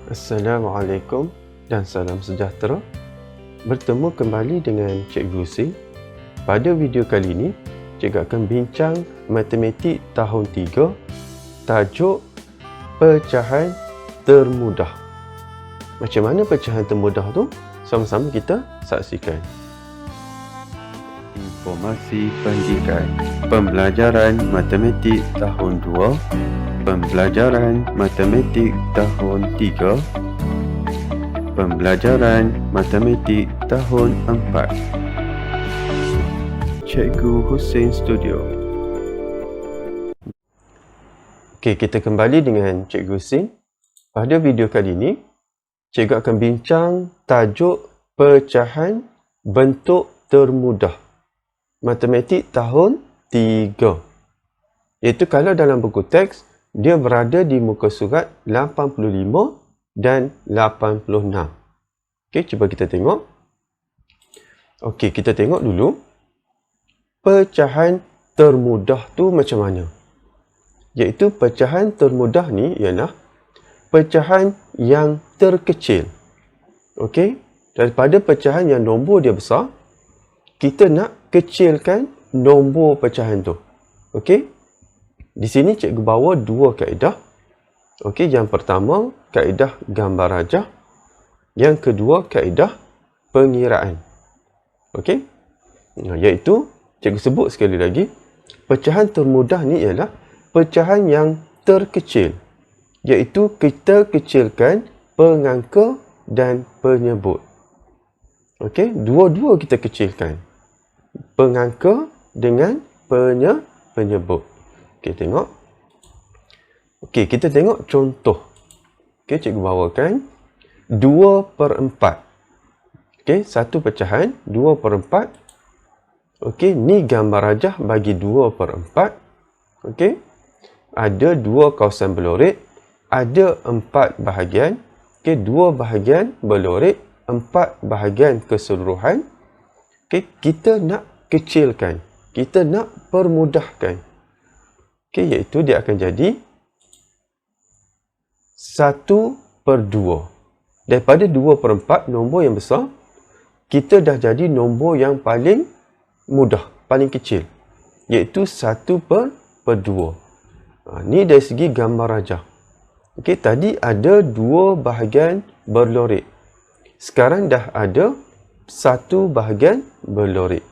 Assalamualaikum dan salam sejahtera. Bertemu kembali dengan Cikgu Sing. Pada video kali ini, Cikgu akan bincang matematik tahun 3, tajuk pecahan termudah. Macam mana pecahan termudah tu? Sama-sama kita saksikan. Informasi pendidikan. Pembelajaran matematik tahun 2, pembelajaran matematik tahun 3, pembelajaran matematik tahun 4. Cikgu Hussein Studio. Okey, kita kembali dengan Cikgu Hussein. Pada video kali ini, Cikgu akan bincang tajuk pecahan bentuk termudah. Matematik tahun 3. Iaitu kalau dalam buku teks, dia berada di muka surat 85 dan 86. Okey, cuba kita tengok. Okey, kita tengok dulu. Pecahan termudah tu macam mana? Iaitu pecahan termudah ni ialah pecahan yang terkecil. Okey, daripada pecahan yang nombor dia besar, kita nak kecilkan nombor pecahan tu. Okey? Di sini cikgu bawa dua kaedah. Okey, yang pertama kaedah gambar rajah, yang kedua kaedah pengiraan. Okey? Iaitu cikgu sebut sekali lagi, pecahan termudah ni ialah pecahan yang terkecil. Iaitu kita kecilkan pengangka dan penyebut. Okey, dua-dua kita kecilkan. Pengangka dengan penyebut. Okey, tengok. Okey, kita tengok contoh. Okey, cikgu bawakan 2/4. Okey, satu pecahan 2/4. Okey, ni gambar rajah bagi 2/4. Okey, ada 2 kawasan berlorek, ada 4 bahagian. Okey, 2 bahagian berlorek, 4 bahagian keseluruhan. Okey, kita nak kecilkan. Kita nak permudahkan. Okey, iaitu dia akan jadi 1/2. Daripada 2/4 nombor yang besar, kita dah jadi nombor yang paling mudah, paling kecil. Iaitu 1/2. Ni dari segi gambar rajah. Okey, tadi ada 2 bahagian berlorek. Sekarang dah ada 1 bahagian berlorek.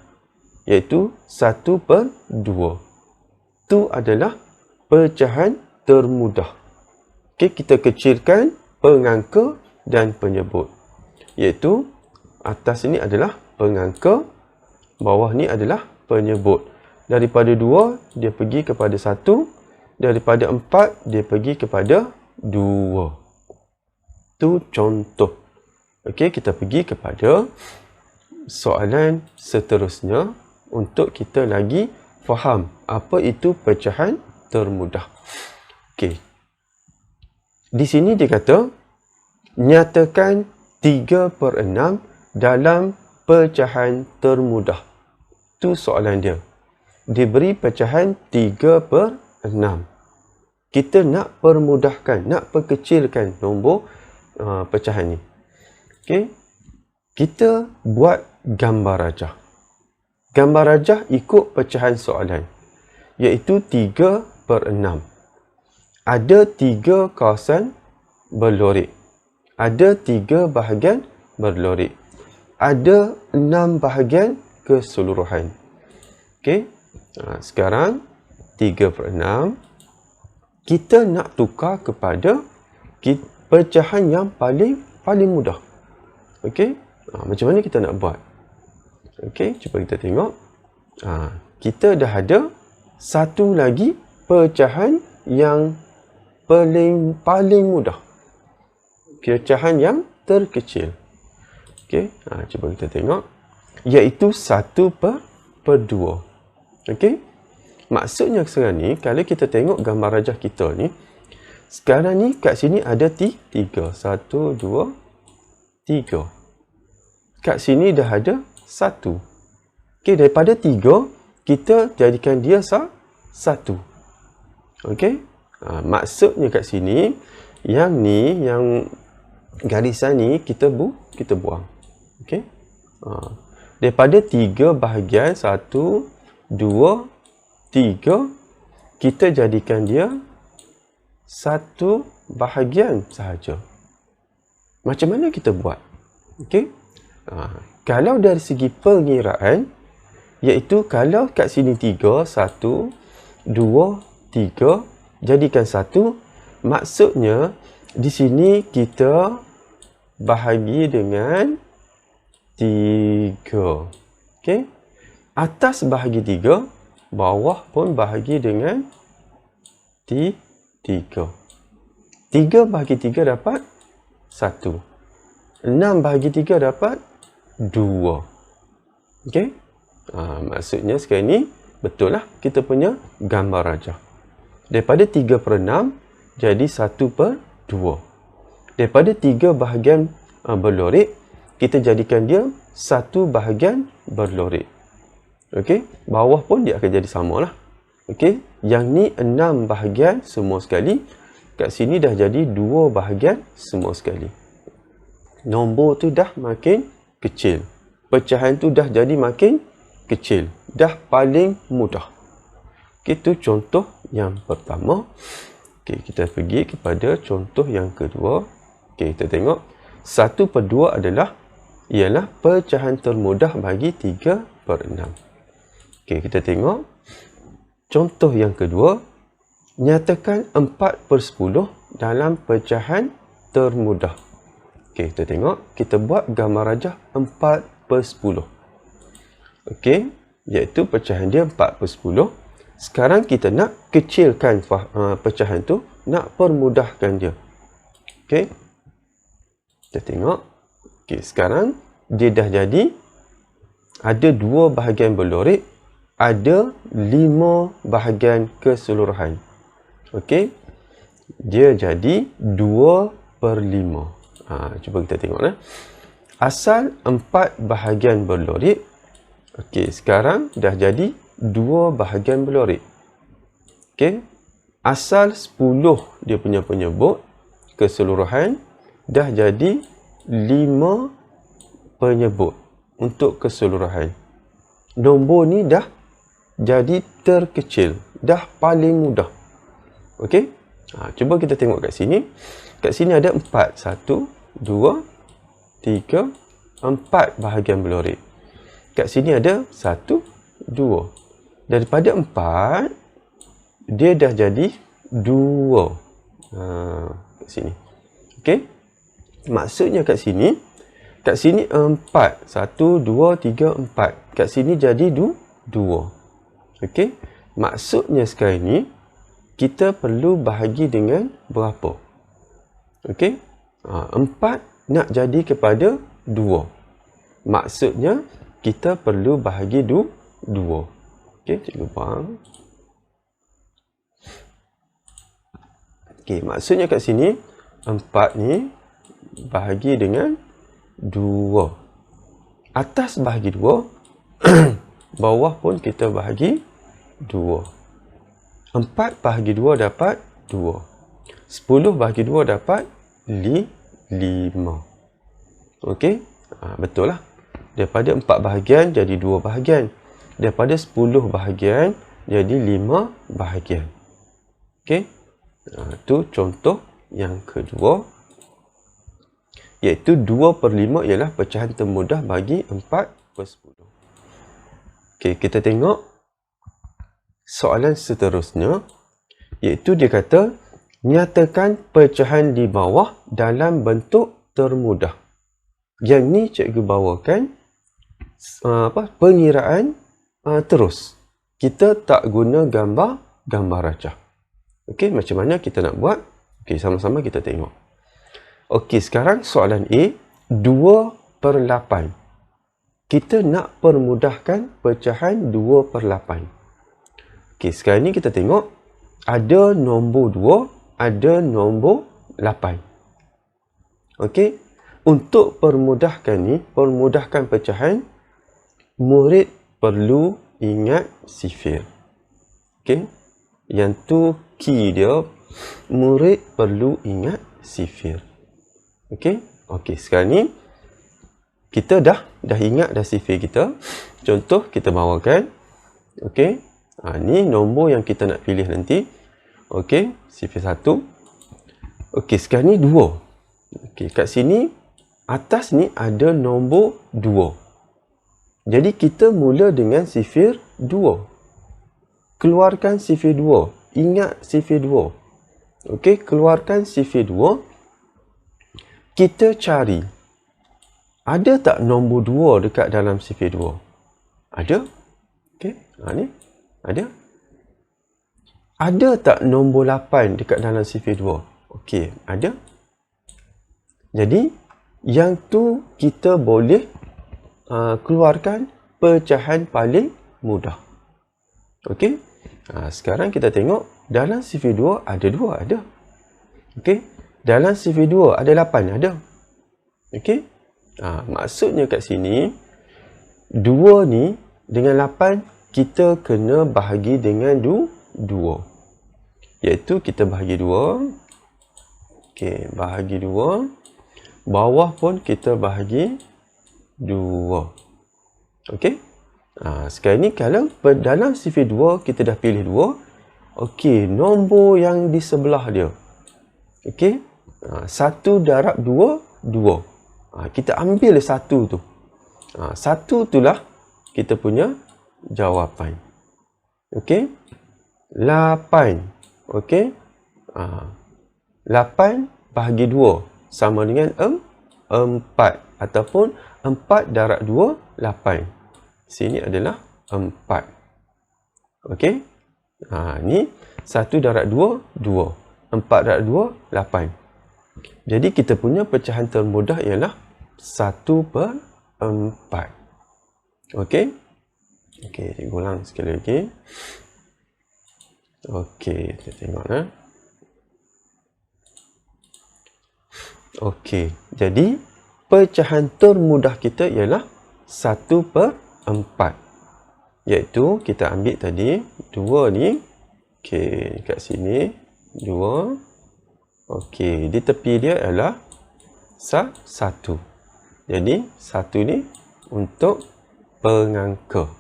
Iaitu 1/2. Itu adalah pecahan termudah. Okey, kita kecilkan pengangka dan penyebut. Iaitu atas ini adalah pengangka, bawah ni adalah penyebut. Daripada 2, dia pergi kepada 1. Daripada 4, dia pergi kepada 2. Itu contoh. Okey, kita pergi kepada soalan seterusnya untuk kita lagi faham apa itu pecahan termudah. Okey. Di sini dia kata, nyatakan 3/6 dalam pecahan termudah. Itu soalan dia. Diberi pecahan 3/6. Kita nak permudahkan, nak perkecilkan nombor pecahan ni. Okey. Kita buat gambar rajah. Gambar rajah ikut pecahan soalan. Iaitu 3/6. Ada 3 kawasan berlorek. Ada 3 bahagian berlorek. Ada 6 bahagian keseluruhan. Okey. Sekarang 3/6. Kita nak tukar kepada pecahan yang paling mudah. Okey. Macam mana kita nak buat? Okey, cuba kita tengok. Kita dah ada satu lagi pecahan yang paling mudah. Pecahan yang terkecil. Okey, cuba kita tengok. Iaitu 1/2. Okey. Maksudnya sekarang ni, kalau kita tengok gambar rajah kita ni, sekarang ni kat sini ada 3. 1, 2, 3. Kat sini dah ada 1. Okey, daripada 3, kita jadikan dia 1. Okey. Maksudnya kat sini, yang ni, yang garisan ni kita buang. Okey. Daripada 3 bahagian 1, 2, 3, kita jadikan dia 1 bahagian sahaja. Macam mana kita buat? Okey. Kalau dari segi pengiraan, iaitu kalau kat sini 3, 1, 2, 3, jadikan 1, maksudnya di sini kita bahagi dengan 3. Okey. Atas bahagi 3, bawah pun bahagi dengan 3. 3 bahagi 3 dapat 1. 6 bahagi 3 dapat 2. Okey. Maksudnya sekarang ni betul lah kita punya gambar rajah. Daripada 3/6 jadi 1/2. Daripada 3 bahagian berlorek, kita jadikan dia 1 bahagian berlorek. Okey, bawah pun dia akan jadi sama lah. Okey, yang ni 6 bahagian semua sekali. Kat sini dah jadi 2 bahagian semua sekali. Nombor tu dah makin kecil. Pecahan tu dah jadi makin kecil. Dah paling mudah. Itu contoh yang pertama. Okey, kita pergi kepada contoh yang kedua. Okey, kita tengok. 1/2 ialah pecahan termudah bagi 3/6. Okey, kita tengok. Contoh yang kedua. Nyatakan 4/10 dalam pecahan termudah. Okey, kita tengok. Kita buat gambar rajah 4/10. Okey, iaitu pecahan dia 4/10. Sekarang kita nak kecilkan pecahan tu, nak permudahkan dia. Okey. Kita tengok. Okey, sekarang dia dah jadi ada 2 bahagian berlorek, ada 5 bahagian keseluruhan. Okey. Dia jadi 2/5. Cuba kita tengok lah. Asal 4 bahagian berlorek. Okey, sekarang dah jadi 2 bahagian berlorek. Okey. Asal 10 dia punya penyebut keseluruhan dah jadi 5 penyebut untuk keseluruhan. Nombor ni dah jadi terkecil, dah paling mudah. Okey. Cuba kita tengok kat sini. Kat sini ada 4. 1, 2, 3, 4 bahagian berlorek. Kat sini ada 1, 2. Daripada 4, dia dah jadi 2. Kat sini. Okey. Maksudnya kat sini 4. 1, 2, 3, 4. Kat sini jadi 2. Okey. Maksudnya sekarang ni, kita perlu bahagi dengan berapa? Okey. 4 nak jadi kepada 2. Maksudnya, kita perlu bahagi 2. Okey, cikgu buang. Okey, maksudnya kat sini 4 ni bahagi dengan 2. Atas bahagi 2, bawah pun kita bahagi 2. 4 bahagi 2 dapat 2. 10 bahagi 2 dapat 5. Okey, betul lah. Daripada 4 bahagian jadi 2 bahagian. Daripada 10 bahagian jadi 5 bahagian. Okey. Itu contoh yang kedua. Iaitu 2/5 ialah pecahan termudah bagi 4/10. Okey, kita tengok soalan seterusnya. Iaitu dia kata, nyatakan pecahan di bawah dalam bentuk termudah. Yang ni cikgu bawakan pengiraan terus. Kita tak guna gambar rajah. Okey, macam mana kita nak buat? Okey, sama-sama kita tengok. Okey, sekarang soalan A, 2/8. Kita nak permudahkan pecahan 2/8. Okey, sekarang ni kita tengok ada nombor 2, ada nombor 8. Okey, untuk permudahkan pecahan, murid perlu ingat sifir. Okey, yang tu key dia, murid perlu ingat sifir. Okey. Okey, sekarang ni kita dah ingat dah sifir kita. Contoh kita bawakan. Okey. Ni nombor yang kita nak pilih nanti. Okey, sifir 1. Okey, sekarang ni 2. Okey, kat sini atas ni ada nombor 2. Jadi kita mula dengan sifir 2. Keluarkan sifir 2. Ingat sifir 2. Okey, keluarkan sifir 2. Kita cari. Ada tak nombor 2 dekat dalam sifir 2? Ada. Okey, ni. Ada. Ada tak nombor 8 dekat dalam sifir 2? Okey, ada. Jadi, yang tu kita boleh keluarkan pecahan paling mudah. Okey. Sekarang kita tengok dalam sifir 2 ada 2, ada. Okey. Dalam sifir 2 ada 8, ada. Okey. Maksudnya kat sini 2 ni dengan 8 kita kena bahagi dengan 2. Iaitu kita bahagi 2. Okey, bahagi 2. Bawah pun kita bahagi 2. Okey. Sekarang ni kalau dalam sifir 2 kita dah pilih 2. Okey, nombor yang di sebelah dia. Okey. 1 darab 2, 2. Kita ambil 1 tu. 1 itulah kita punya jawapan. Okey. 8. Okey. 8 bahagi 2 sama dengan 4. Ataupun 4 darab 2, 8. Sini adalah 4. Okey. Ni 1 darab 2, 2. 4 darab 2, 8. Jadi kita punya pecahan termudah ialah 1/4. Okey. Okey, saya ulang sekali lagi. Okey, kita tengok . Okey, jadi pecahan termudah kita ialah 1/4. Iaitu kita ambil tadi 2 ni. Okey, kat sini 2. Okey, di tepi dia ialah 1. Jadi 1 ni untuk pengangka.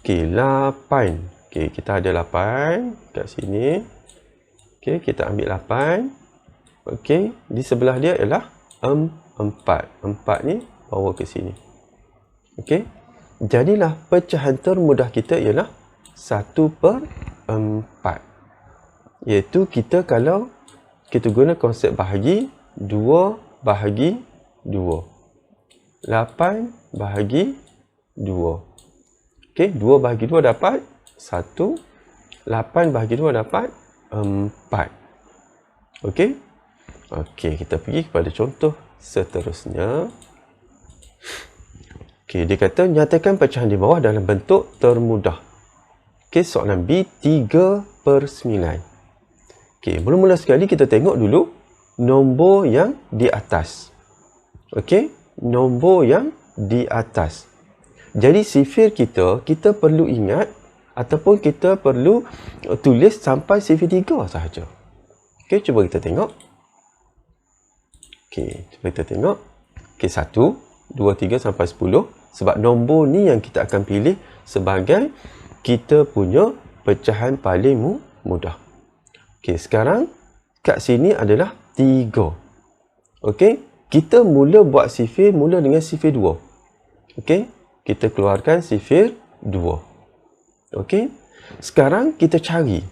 Okey, 8. Okey, kita ada 8 kat sini. Okey, kita ambil 8. Okey, di sebelah dia ialah 4. 4 ni bawa ke sini. Okey. Jadilah pecahan termudah kita ialah 1/4. Iaitu kita kalau kita guna konsep bahagi, 2 bahagi 2. 8 bahagi 2. Okey, 2 bahagi 2 dapat 1. 8 bahagi 2 dapat 4. Okey. Okey, kita pergi kepada contoh seterusnya. Okey, dia kata nyatakan pecahan di bawah dalam bentuk termudah. Okey, soalan B 3/9. Okey, mula-mula sekali kita tengok dulu nombor yang di atas. Okey, nombor yang di atas. Jadi sifir kita perlu ingat ataupun kita perlu tulis sampai sifir 3 sahaja. Okey, cuba kita tengok. Okey, cuba kita tengok. Okey, 1, 2, 3 sampai 10. Sebab nombor ni yang kita akan pilih sebagai kita punya pecahan paling mudah. Okey, sekarang kat sini adalah 3. Okey, kita mula buat sifir mula dengan sifir 2. Okey, kita keluarkan sifir 2. Okey, sekarang kita cari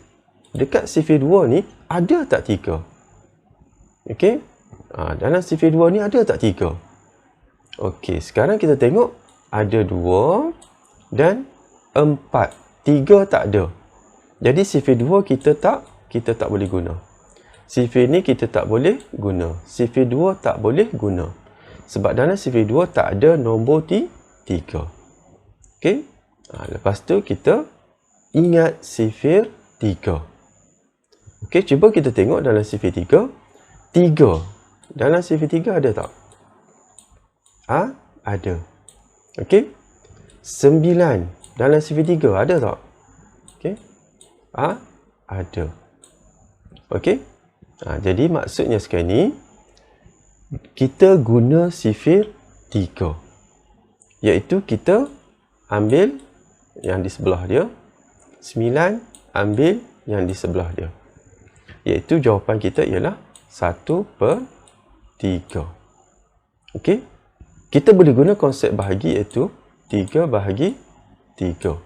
dekat sifir 2 ni ada tak 3? Okey, dalam sifir 2 ni ada tak 3? Okey, sekarang kita tengok ada 2 dan 4. 3 tak ada. Jadi sifir 2 kita tak boleh guna. Sifir ni kita tak boleh guna. Sifir 2 tak boleh guna. Sebab dalam sifir 2 tak ada nombor 3. Okey. Lepas tu kita ingat sifir 3. Okey, cuba kita tengok dalam sifir 3. 3. Dalam sifir 3 ada tak? Ada. Okey. 9. Dalam sifir 3 ada tak? Okey. Ada. Okey. Jadi maksudnya sekarang ni kita guna sifir 3. Iaitu kita ambil yang di sebelah dia, 9 ambil yang di sebelah dia. Iaitu jawapan kita ialah 1/3. Okey? Kita boleh guna konsep bahagi iaitu 3 bahagi 3.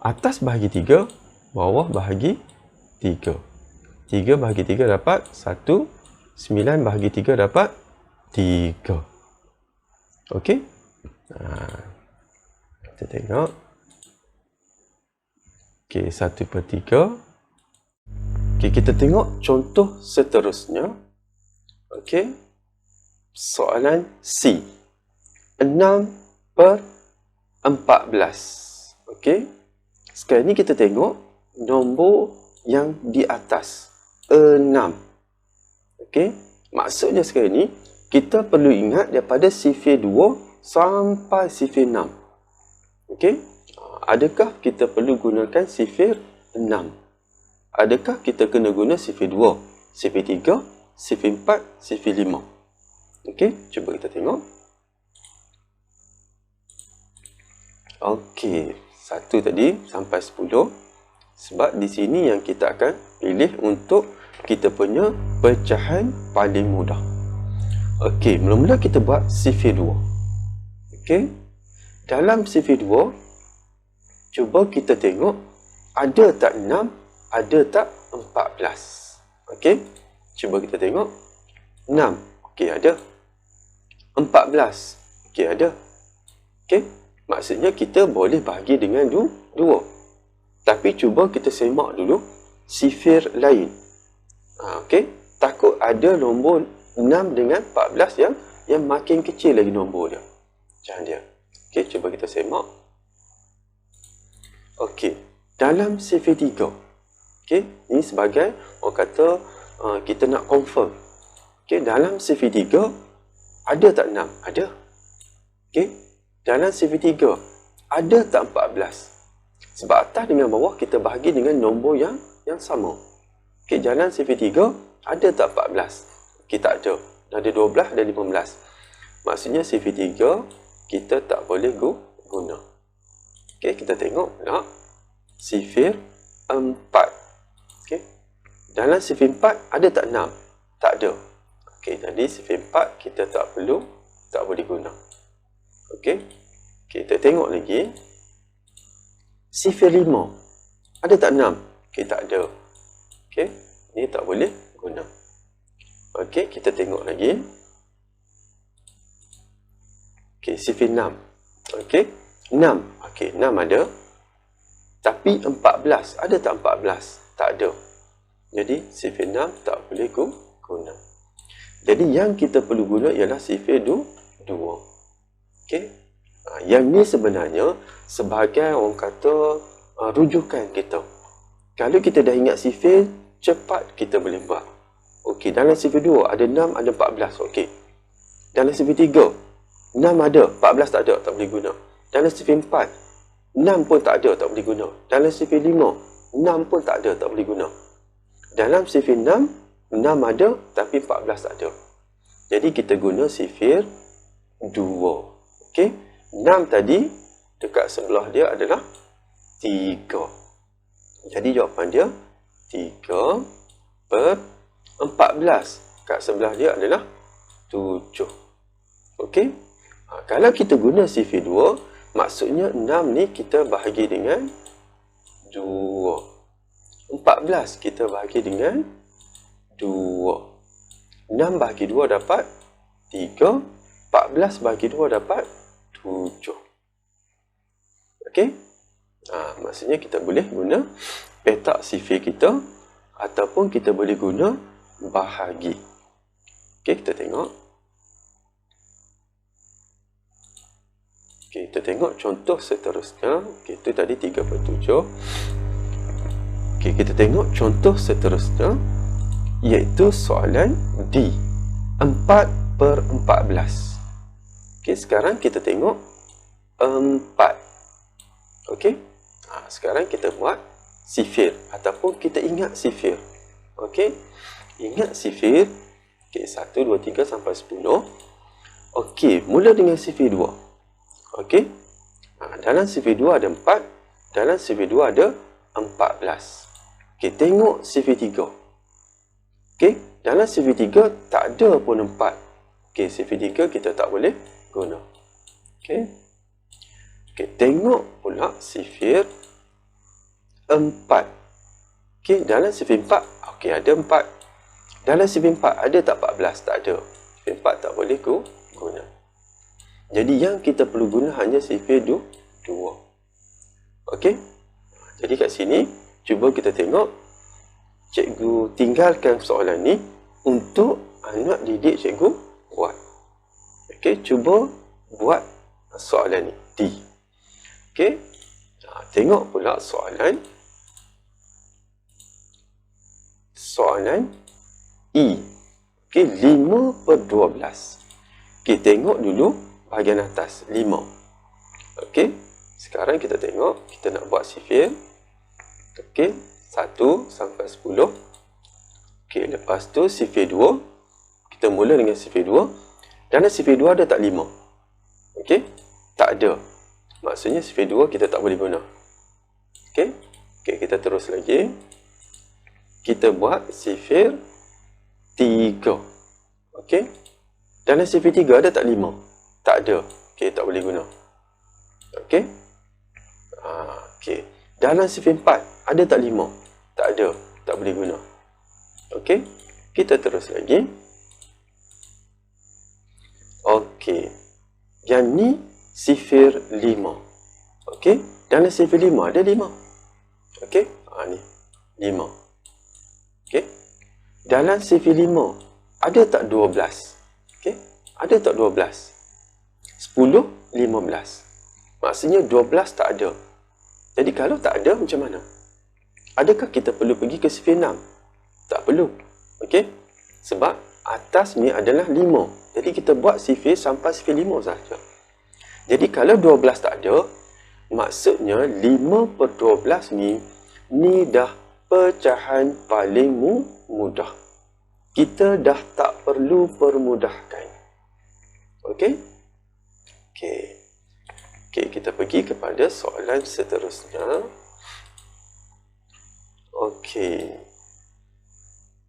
Atas bahagi 3, bawah bahagi 3. 3 bahagi 3 dapat 1. 9 bahagi 3 dapat 3. Okey? Kita tengok. Okey, 1/3. Okey, kita tengok contoh seterusnya. Okey. Soalan C. 6/14. Okey. Sekarang ni kita tengok nombor yang di atas. 6. Okey. Maksudnya sekarang ni kita perlu ingat daripada sifir 2 sampai sifir 6. Okey. Adakah kita perlu gunakan sifir 6? Adakah kita kena guna sifir 2, sifir 3, sifir 4, sifir 5? Okey, cuba kita tengok. Okey, 1 tadi sampai 10. Sebab di sini yang kita akan pilih untuk kita punya pecahan paling mudah. Okey, mula-mula kita buat sifir 2. Okey. Dalam sifir 2, cuba kita tengok ada tak 6, ada tak 14. Okey. Cuba kita tengok. 6. Okey, ada. 14. Okey, ada. Okey. Maksudnya kita boleh bahagi dengan 2. Tapi cuba kita semak dulu sifir lain. Okey. Takut ada nombor 6 dengan 14 yang makin kecil lagi nombor dia. Macam dia. Okey, cuba kita semak. Okey. Dalam sifir 3. Okey, ini sebagai orang kata kita nak confirm. Okey, dalam sifir 3 ada tak 6? Ada. Okey. Dalam sifir 3 ada tak 14? Sebab atas dengan bawah kita bahagi dengan nombor yang sama. Okey, dalam sifir 3 ada tak 14? Okey, tak ada. Ada 12 dan 15. Maksudnya sifir 3 kita tak boleh guna. Okey, kita tengok nak sifir 4. Okey. Dalam sifir 4 ada tak 6? Tak ada. Okey, jadi sifir 4 kita tak boleh guna. Okey. Kita tengok lagi. Sifir 5 ada tak 6? Okey, tak ada. Okey, ni tak boleh guna. Okey, kita tengok lagi. Okey, sifir 6. Okey, 6. Okey, 6 ada. Tapi 14, ada tak 14? Tak ada. Jadi, sifir 6 tak boleh guna. Jadi, yang kita perlu guna ialah sifir 2. Okey. Yang ni sebenarnya sebagai orang kata rujukan kita. Kalau kita dah ingat sifir, cepat kita boleh buat. Okey, dalam sifir 2 ada 6, ada 14. Okey. Dalam sifir 3, 6 ada, 14 tak ada, tak boleh guna. Dalam sifir 4, 6 pun tak ada, tak boleh guna. Dalam sifir 5, 6 pun tak ada, tak boleh guna. Dalam sifir 6, 6 ada, tapi 14 tak ada. Jadi kita guna sifir 2. Okey. 6 tadi, dekat sebelah dia adalah 3. Jadi jawapan dia 3/14. Kat sebelah dia adalah 7. Okey. Kalau kita guna sifir 2, maksudnya 6 ni kita bahagi dengan 2. 14 kita bahagi dengan 2. 6 bahagi 2 dapat 3. 14 bahagi 2 dapat 7. Okey. Maksudnya kita boleh guna petak sifir kita ataupun kita boleh guna bahagi. Okey, kita tengok. Okey, kita tengok contoh seterusnya. Okey, itu tadi 3/7. Okey, kita tengok contoh seterusnya iaitu soalan D. 4/14. Okey, sekarang kita tengok 4. Okey. Sekarang kita buat sifir ataupun kita ingat sifir. Okey. Ingat sifir, Okey, 1, 2, 3 sampai 10. Okey, mula dengan sifir 2. Okey. Dalam sifir 2 ada 4. Dalam sifir 2 ada 14. Okey, tengok sifir 3. Okey, dalam sifir 3 tak ada pun 4. Okey, sifir 3 kita tak boleh guna. Okey. Okey, tengok pula sifir 4. Okey, dalam sifir 4, okey, ada 4. Dalam sifir 4 ada tak 14? Tak ada. Sifir 4 tak boleh guna. Jadi yang kita perlu guna hanya sifir 2. Okey. Jadi kat sini cuba kita tengok, cikgu tinggalkan soalan ni untuk anak didik cikgu buat. Okey, cuba buat soalan ni D. Okey. Tengok pula soalan E. Okey, 5/12. Okey, tengok dulu bahagian atas 5. Okey, sekarang kita tengok, kita nak buat sifir. Okey, 1 sampai 10. Okey, lepas tu sifir 2. Kita mula dengan sifir 2. Dalam sifir 2 ada tak 5? Okey, tak ada. Maksudnya sifir 2 kita tak boleh guna. Okey, kita terus lagi. Kita buat sifir 3. Okey, dalam sifir 3 ada tak 5? Tak ada. Okey, tak boleh guna. Okey. Okey. Dalam sifir 4 ada tak 5? Tak ada. Tak boleh guna. Okey. Kita terus lagi. Okey. Yang ni sifir 5. Okey. Dalam sifir 5 ada 5. Okey. Ni 5. Okey. Dalam sifir 5 ada tak 12? Okey. Ada tak 12? 10, 15. Maksudnya 12 tak ada. Jadi kalau tak ada, macam mana? Adakah kita perlu pergi ke sifir 6? Tak perlu. Okey? Sebab atas ni adalah 5. Jadi kita buat sifir sampai sifir 5 sahaja. Jadi kalau 12 tak ada, maksudnya 5/12 ni dah pecahan paling mudah. Kita dah tak perlu permudahkan. Okey? Okey, kita pergi kepada soalan seterusnya. Okey.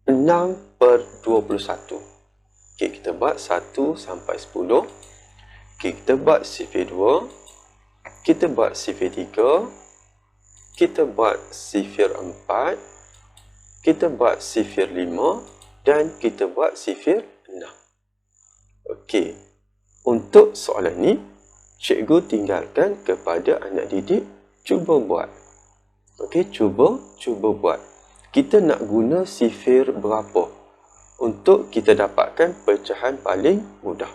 6/21. Okey, kita buat 1 sampai 10. Okey, kita buat sifir 2. Kita buat sifir 3. Kita buat sifir 4. Kita buat sifir 5. Dan kita buat sifir 6. Okey. Untuk soalan ni, cikgu tinggalkan kepada anak didik cuba buat. Okey, cuba buat. Kita nak guna sifir berapa untuk kita dapatkan pecahan paling mudah?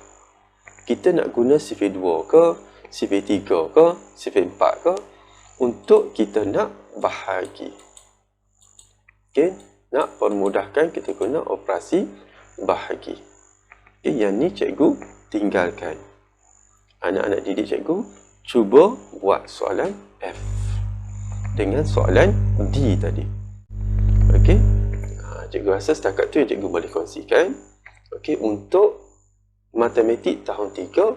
Kita nak guna sifir 2 ke, sifir 3 ke, sifir 4 ke, untuk kita nak bahagi. Okey, nak permudahkan kita guna operasi bahagi. Okey, yang ni cikgu tinggalkan. Anak-anak didik cikgu cuba buat soalan F dengan soalan D tadi. Okey. Cikgu rasa setakat tu yang cikgu boleh kongsikan. Okey, untuk matematik tahun 3,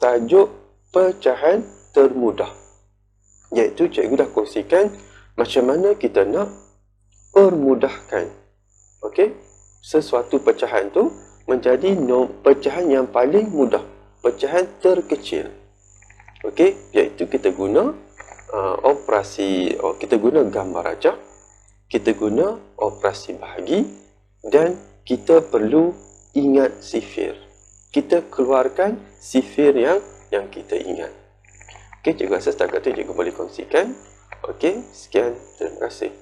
tajuk pecahan termudah. Iaitu cikgu dah kongsikan macam mana kita nak permudahkan. Okey, sesuatu pecahan tu menjadi pecahan yang paling mudah, pecahan terkecil. Okey, iaitu kita guna kita guna gambar rajah, kita guna operasi bahagi, dan kita perlu ingat sifir. Kita keluarkan sifir yang kita ingat. Okey, cikgu rasa setakat tu cikgu boleh kongsikan. Okey, sekian, terima kasih.